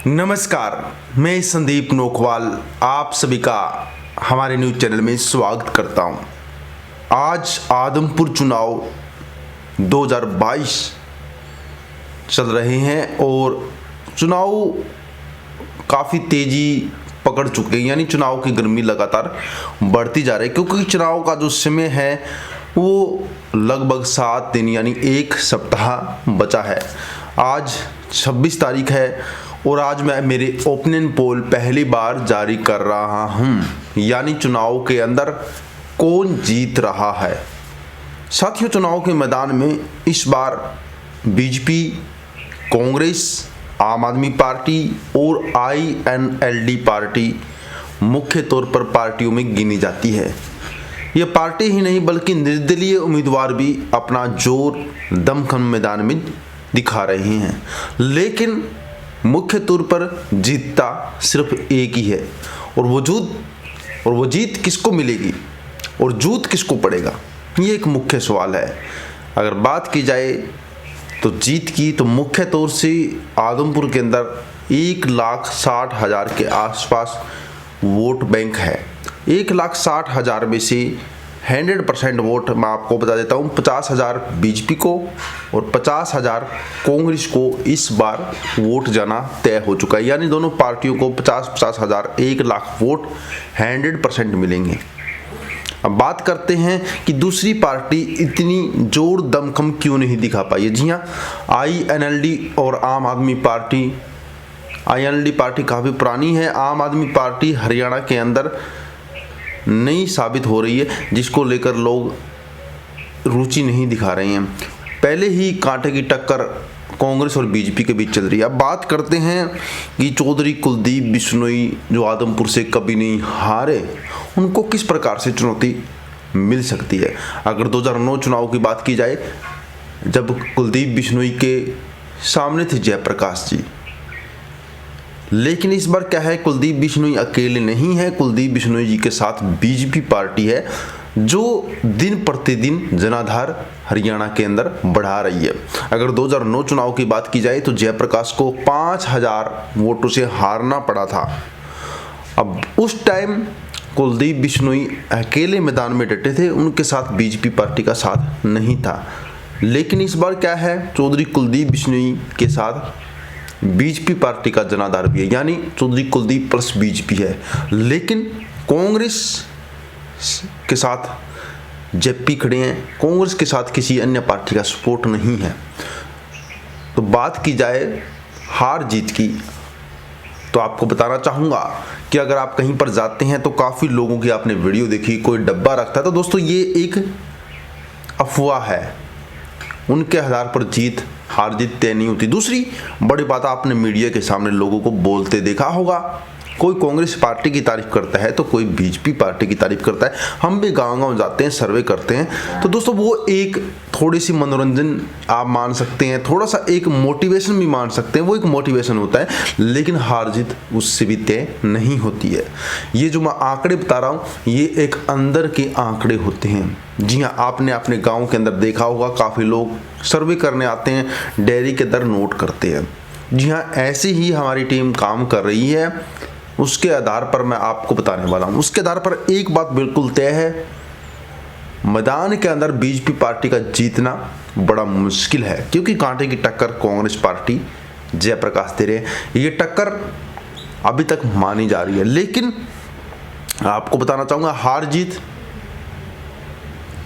नमस्कार, मैं संदीप नोखवाल आप सभी का हमारे न्यूज़ चैनल में स्वागत करता हूं। आज आदमपुर चुनाव 2022 चल रहे हैं और चुनाव काफ़ी तेज़ी पकड़ चुके हैं, यानी चुनाव की गर्मी लगातार बढ़ती जा रही है क्योंकि चुनाव का जो समय है वो लगभग 7 दिन यानी 1 सप्ताह बचा है। आज 26 तारीख है और आज मैं मेरे ओपिनियन पोल पहली बार जारी कर रहा हूं, यानी चुनाव के अंदर कौन जीत रहा है। साथियों, चुनाव के मैदान में इस बार बीजेपी, कांग्रेस, आम आदमी पार्टी और INLD पार्टी मुख्य तौर पर पार्टियों में गिनी जाती है। ये पार्टी ही नहीं बल्कि निर्दलीय उम्मीदवार भी अपना जोर दमखम मैदान में दिखा रहे हैं, लेकिन मुख्य तौर पर जीतता सिर्फ एक ही है और वो जीत किसको मिलेगी और जूत किसको पड़ेगा, ये एक मुख्य सवाल है। अगर बात की जाए तो जीत की, तो मुख्य तौर से आदमपुर के अंदर 1,60,000 के आसपास वोट बैंक है। 1,60,000 में से 100% वोट मैं आपको बता देता हूँ, 50,000 बीजेपी को और 50,000 कांग्रेस को इस बार वोट जाना तय हो चुका है, यानी दोनों पार्टियों को 50,000 1 लाख वोट 100% मिलेंगे। अब बात करते हैं कि दूसरी पार्टी इतनी जोर दमखम क्यों नहीं दिखा पाई है। जी हाँ, INLD और आम आदमी पार्टी, INLD पार्टी काफ़ी पुरानी है, आम आदमी पार्टी हरियाणा के अंदर नई साबित हो रही है, जिसको लेकर लोग रुचि नहीं दिखा रहे हैं। पहले ही कांटे की टक्कर कांग्रेस और बीजेपी के बीच चल रही है। अब बात करते हैं कि चौधरी कुलदीप बिश्नोई जो आदमपुर से कभी नहीं हारे, उनको किस प्रकार से चुनौती मिल सकती है। अगर 2009 चुनाव की बात की जाए, जब कुलदीप बिश्नोई के सामने थे जयप्रकाश जी, लेकिन इस बार क्या है, कुलदीप बिश्नोई अकेले नहीं है, कुलदीप बिश्नोई जी के साथ बीजेपी पार्टी है जो दिन प्रतिदिन जनाधार हरियाणा के अंदर बढ़ा रही है। अगर 2009 चुनाव की बात की जाए तो जयप्रकाश को 5,000 वोटों से हारना पड़ा था। अब उस टाइम कुलदीप बिश्नोई अकेले मैदान में डटे थे, उनके साथ बीजेपी पार्टी का साथ नहीं था। लेकिन इस बार क्या है, चौधरी कुलदीप बिश्नोई के साथ बीजेपी पार्टी का जनाधार भी है, यानी चौधरी कुलदीप प्लस बीजेपी है। लेकिन कांग्रेस के साथ जेपी खड़े हैं, कांग्रेस के साथ किसी अन्य पार्टी का सपोर्ट नहीं है। तो बात की जाए हार जीत की, तो आपको बताना चाहूँगा कि अगर आप कहीं पर जाते हैं तो काफ़ी लोगों की आपने वीडियो देखी, कोई डब्बा रखता है, तो दोस्तों ये एक अफवाह है, उनके आधार पर जीत हार जीत तय नहीं होती। दूसरी बड़ी बात, आपने मीडिया के सामने लोगों को बोलते देखा होगा, कोई कांग्रेस पार्टी की तारीफ करता है तो कोई बीजेपी पार्टी की तारीफ करता है। हम भी गांव-गांव जाते हैं, सर्वे करते हैं, तो दोस्तों वो एक थोड़ी सी मनोरंजन आप मान सकते हैं, थोड़ा सा एक मोटिवेशन भी मान सकते हैं, वो एक मोटिवेशन होता है, लेकिन हार जीत उससे भी तय नहीं होती है। ये जो मैं आंकड़े बता रहा हूँ, ये एक अंदर के आंकड़े होते हैं। जी हाँ, आपने अपने गाँव के अंदर देखा होगा, काफ़ी लोग सर्वे करने आते हैं, डेयरी के दर नोट करते हैं। जी हाँ, ऐसे ही हमारी टीम काम कर रही है, उसके आधार पर मैं आपको बताने वाला हूं। उसके आधार पर एक बात बिल्कुल तय है, मैदान के अंदर बीजेपी पार्टी का जीतना बड़ा मुश्किल है, क्योंकि कांटे की टक्कर कांग्रेस पार्टी जयप्रकाश दे रहे हैं। ये टक्कर अभी तक मानी जा रही है, लेकिन आपको बताना चाहूँगा हार जीत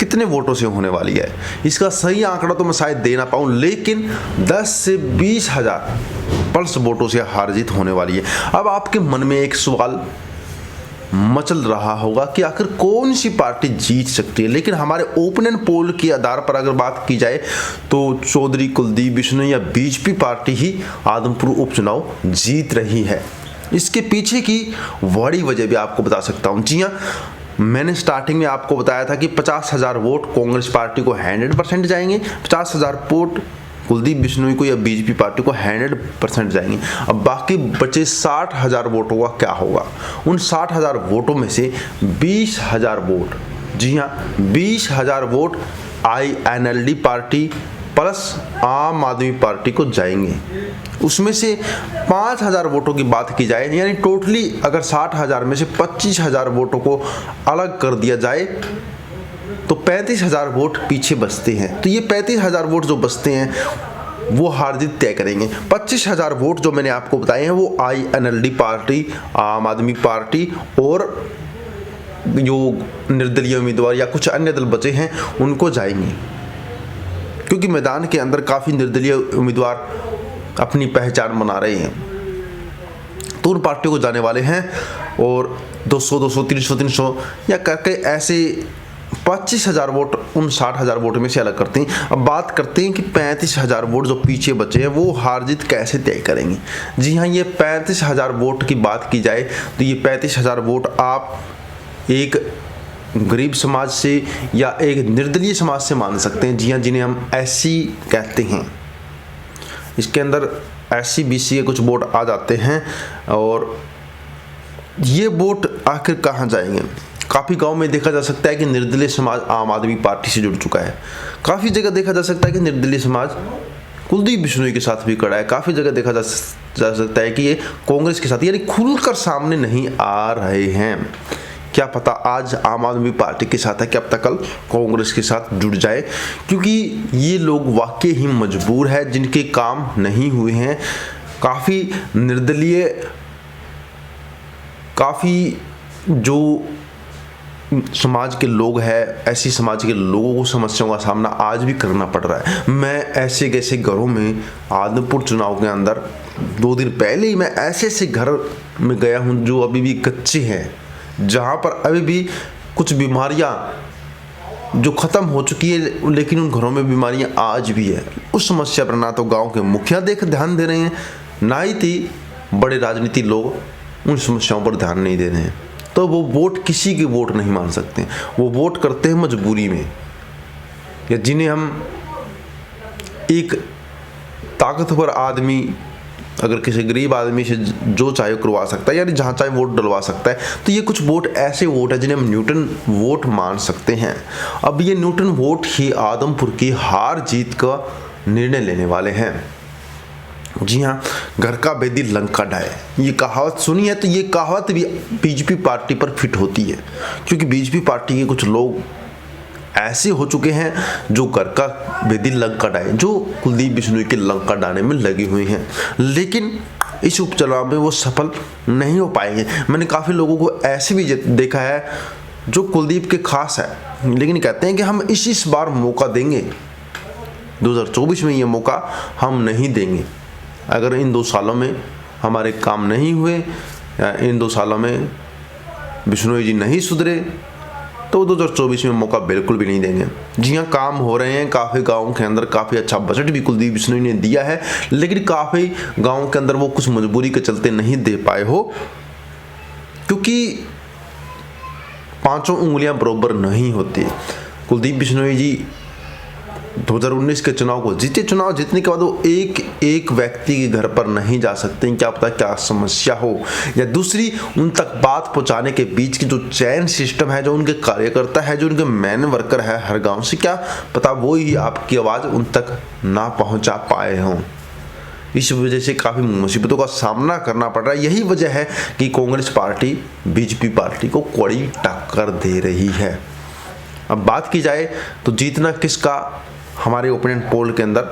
कितने वोटों से होने वाली है, इसका सही आंकड़ा तो मैं शायद दे ना पाऊँ, लेकिन 10 से 20,000 प्लस वोटों से हार जीत होने वाली है। अब आपके मन में एक सवाल मचल रहा होगा कि आखिर कौन सी पार्टी जीत सकती है, लेकिन हमारे ओपिनियन पोल के आधार पर अगर बात की जाए तो चौधरी कुलदीप बिश्नोई या बीजेपी पार्टी ही आदमपुर उपचुनाव जीत रही है। इसके पीछे की बड़ी वजह भी आपको बता सकता हूँ। जी हाँ, मैंने स्टार्टिंग में आपको बताया था कि 50,000 वोट कांग्रेस पार्टी को 100% जाएंगे, 50,000 वोट कुलदीप बिश्नोई को या बीजेपी पार्टी को 100% जाएंगे। अब बाकी बचे 60,000 वोटों का क्या होगा। उन 60,000 वोटों में से 20,000 वोट, जी हाँ 20,000 वोट INLD पार्टी प्लस आम आदमी पार्टी को जाएंगे। उसमें से 5,000 वोटों की बात की जाए, यानी टोटली अगर 60,000 में से 25,000 वोटों को अलग कर दिया जाए तो 35,000 वोट पीछे बचते हैं। तो ये 35,000 वोट जो बचते हैं वो हार जीत तय करेंगे। 25,000 वोट जो मैंने आपको बताए हैं वो INLD पार्टी, आम आदमी पार्टी और जो निर्दलीय उम्मीदवार या कुछ अन्य दल बचे हैं उनको जाएंगे, क्योंकि मैदान के अंदर काफ़ी निर्दलीय उम्मीदवार अपनी पहचान बना रहे हैं, तो उन पार्टियों को जाने वाले हैं। और 200, 300 या करके ऐसे 25,000 वोट उन 60,000 वोट में से अलग करते हैं। अब बात करते हैं कि 35,000 वोट जो पीछे बचे हैं वो हार जीत कैसे तय करेंगे। जी हाँ, ये 35,000 वोट की बात की जाए तो ये 35,000 वोट आप एक गरीब समाज से या एक निर्दलीय समाज से मान सकते हैं। जी हाँ, जिन्हें हम SC कहते हैं। इसके अंदर SC BC के कुछ वोट आ जाते हैं। और ये वोट आखिर कहाँ जाएंगे? काफ़ी गांव में देखा जा सकता है कि निर्दलीय समाज आम आदमी पार्टी से जुड़ चुका है। काफ़ी जगह देखा जा सकता है कि निर्दलीय समाज कुलदीप बिश्नोई के साथ भी खड़ा है। काफ़ी जगह देखा जा सकता है कि ये कांग्रेस के साथ, यानी खुलकर सामने नहीं आ रहे हैं। क्या पता आज आम आदमी पार्टी के साथ है, क्या पता कल कांग्रेस के साथ जुड़ जाए, क्योंकि ये लोग वाकई ही मजबूर है, जिनके काम नहीं हुए हैं। काफ़ी निर्दलीय, काफ़ी जो समाज के लोग हैं, ऐसी समाज के लोगों को समस्याओं का सामना आज भी करना पड़ रहा है। मैं ऐसे कैसे घरों में आदमपुर चुनाव के अंदर 2 दिन पहले ही मैं ऐसे घर में गया हूं जो अभी भी कच्चे हैं, जहां पर अभी भी कुछ बीमारियां जो ख़त्म हो चुकी है, लेकिन उन घरों में बीमारियां आज भी है। उस समस्या पर ना तो गाँव के मुखिया ध्यान दे रहे हैं, ना ही बड़े राजनीति लोग उन समस्याओं पर ध्यान नहीं दे रहे हैं। तो वो वोट किसी की वोट नहीं मान सकते, वो वोट करते हैं मजबूरी में, या जिन्हें हम एक ताकतवर आदमी अगर किसी गरीब आदमी से जो चाहे करवा सकता है, यानी जहाँ चाहे वोट डलवा सकता है। तो ये कुछ वोट ऐसे वोट है जिन्हें हम न्यूटन वोट मान सकते हैं। अब ये न्यूटन वोट ही आदमपुर की हार जीत का निर्णय लेने वाले हैं। जी हाँ, घर का बेदी लंका ढाए, ये कहावत सुनी है, तो ये कहावत भी बीजेपी पार्टी पर फिट होती है, क्योंकि बीजेपी पार्टी के कुछ लोग ऐसे हो चुके हैं जो घर का बेदी लंका ढाए, जो कुलदीप बिश्नोई के लंका डालने में लगे हुए हैं, लेकिन इस उपचुनाव में वो सफल नहीं हो पाएंगे। मैंने काफ़ी लोगों को ऐसे भी देखा है जो कुलदीप के खास है, लेकिन कहते हैं कि हम इस बार मौका देंगे, 2024 में ये मौका हम नहीं देंगे। अगर इन 2 सालों में हमारे काम नहीं हुए या इन 2 सालों में बिश्नोई जी नहीं सुधरे तो 2024 में मौका बिल्कुल भी नहीं देंगे। जी हाँ, काम हो रहे हैं काफ़ी गाँव के अंदर, काफ़ी अच्छा बजट भी कुलदीप बिश्नोई ने दिया है, लेकिन काफ़ी गाँव के अंदर वो कुछ मजबूरी के चलते नहीं दे पाए हो, क्योंकि 5 उंगलियां बराबर नहीं होती। कुलदीप बिश्नोई जी 2019 के चुनाव को जीते, चुनाव जीतने के बाद वो एक व्यक्ति के घर पर नहीं जा सकते, क्या पता क्या समस्या हो, या दूसरी उन तक बात पहुंचाने के बीच की जो चैन सिस्टम है, जो उनके कार्यकर्ता है, जो उनके मैन वर्कर है हर गांव से, क्या पता वो ही आपकी आवाज़ उन तक ना पहुंचा पाए हों। इस वजह से काफ़ी मुसीबतों का सामना करना पड़ रहा है। यही वजह है कि कांग्रेस पार्टी बीजेपी पार्टी को कड़ी टक्कर दे रही है। अब बात की जाए तो जीतना किसका हमारे ओपिनियन पोल के अंदर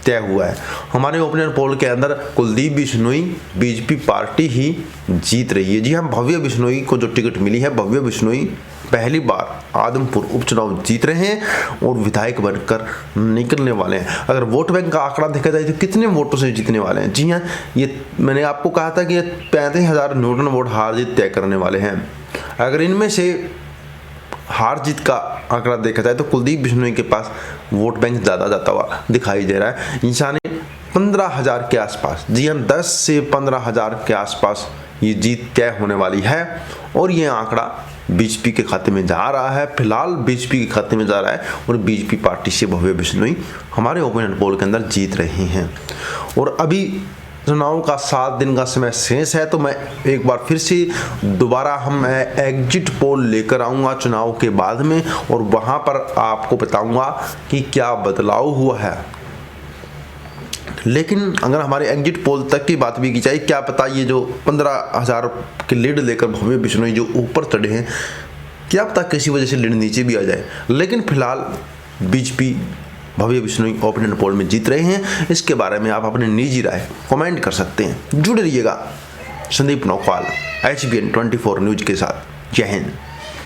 तय हुआ है। हमारे ओपिनियन पोल के अंदर कुलदीप बिश्नोई बीजेपी पार्टी ही जीत रही है। जी हाँ, भव्य बिश्नोई को जो टिकट मिली है, भव्य बिश्नोई पहली बार आदमपुर उपचुनाव जीत रहे हैं और विधायक बनकर निकलने वाले हैं। अगर वोट बैंक का आंकड़ा देखा जाए तो कितने वोटों से जीतने वाले हैं? जी हाँ, ये मैंने आपको कहा था कि 35,000 न्यूटन वोट हार जीत तय करने वाले हैं। अगर इनमें से हार जीत का आंकड़ा देखा जाए तो कुलदीप बिश्नोई के पास वोट बैंक ज़्यादा जाता हुआ दिखाई दे रहा है। इंसानी 15,000 के आसपास, जी हाँ 10 से 15,000 के आसपास ये जीत तय होने वाली है और ये आंकड़ा बीजेपी के खाते में जा रहा है। फिलहाल बीजेपी के खाते में जा रहा है और बीजेपी पार्टी से भव्य बिश्नोई हमारे ओपिनियन पोल के अंदर जीत रहे हैं। और अभी चुनाव का 7 दिन का समय शेष है, तो मैं एक बार फिर से दोबारा हम एग्जिट पोल लेकर आऊँगा चुनाव के बाद में, और वहाँ पर आपको बताऊँगा कि क्या बदलाव हुआ है। लेकिन अगर हमारे एग्जिट पोल तक की बात भी की जाए, क्या पता ये जो 15,000 के लीड लेकर भव्य बिश्नोई जो ऊपर चढ़े हैं, क्या पता किसी वजह से लीड नीचे भी आ जाए। लेकिन फिलहाल बीजेपी भव्य बिश्नोई ओपिनियन पोल में जीत रहे हैं। इसके बारे में आप अपनी निजी राय कमेंट कर सकते हैं। जुड़े रहिएगा संदीप नौखवाल HBN 24 न्यूज के साथ। जय हिंद।